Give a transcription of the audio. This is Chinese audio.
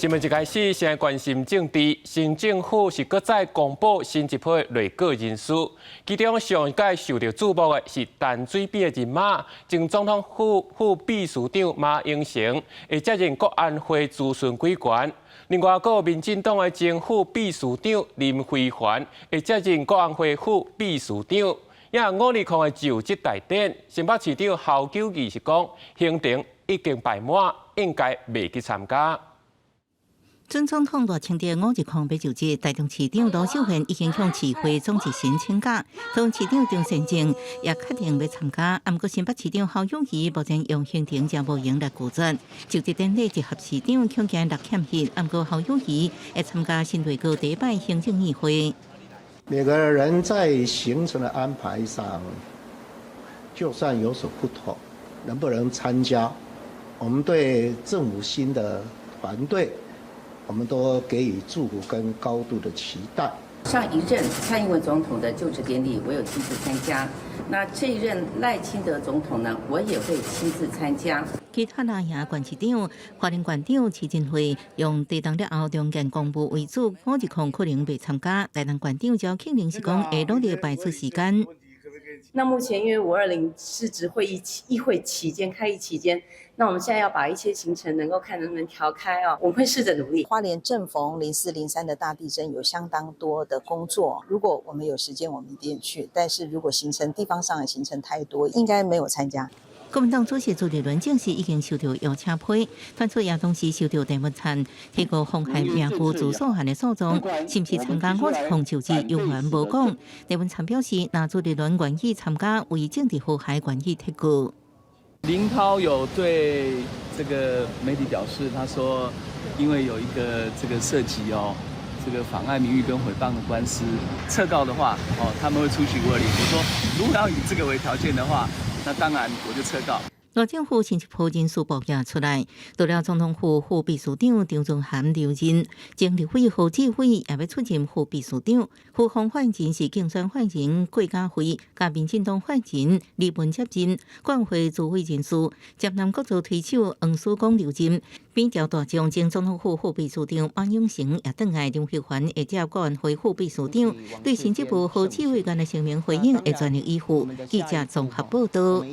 新闻一开始，先关心政治。新政府是搁再公布新一批内阁人数，其中上届受到注目的是淡水边的人马，前总统副秘书长马英成会接任国安会资深委员。另外，还有民进党的前副秘书长林飞帆会接任国安会副秘书长。也5日空的就职大典，新北市长侯友宜是讲，行程已经排满，应该未去参加。准总统赖清德5日空要就职，台中市长罗秀燕已经向市会总一申请假，同市长张善政也确定要参加。不过新北市长侯友宜目前用行程也无闲来拒绝。就职典礼集合市长恐惊6欠席，不过侯友宜会参加新内阁第一摆行政议会。每个人在行程的安排上，就算有所不同，能不能参加，我们对政府新的团队。我们都给予祝福跟高度的期待。上一任蔡英文总统的就职典礼，我有亲自参加。那这一任赖清德总统呢，我也会亲自参加。其他那也县市长、花莲县长徐振辉用地动了后中间公布为主，5日空可能未参加。台南县长赵庆玲是讲会努力排出时间。那目前因为520市值会议议会期间开议期间，那我们现在要把一些行程能够看能不能调开啊，我们会试着努力。花莲正逢04、03的大地震，有相当多的工作。如果我们有时间，我们一定去；但是如果地方上的行程太多，应该没有参加。国民党主席朱立伦证实已经收到邀请批，传出亚东时收到电文产，提告妨害名誉自诉函的诉状，是不是参加5日空就职，有缘无讲。电文产表示，那朱立伦愿意参加，为政治祸害愿意提告。林涛有对这个媒体表示，他说，因为有一个这个涉及这个妨碍名誉跟诽谤的官司，撤告的话，他们会出许520。我说，如果要以这个为条件的话，那当然我就撤告。内政府新一批人数报价出来，除了总统府副秘书长张宗涵留任，前立委何志伟也要出任副秘书长。副防换人是竞选换人郭家辉，加民进党换人李文接任。国安会主委人数，接南国族推手黄曙光留任。边条大将前总统府副秘书长马永成也转来，林飞帆会接国安会副秘书长。对新职务何志伟员的声明回应，会全力以赴。记者综合报道。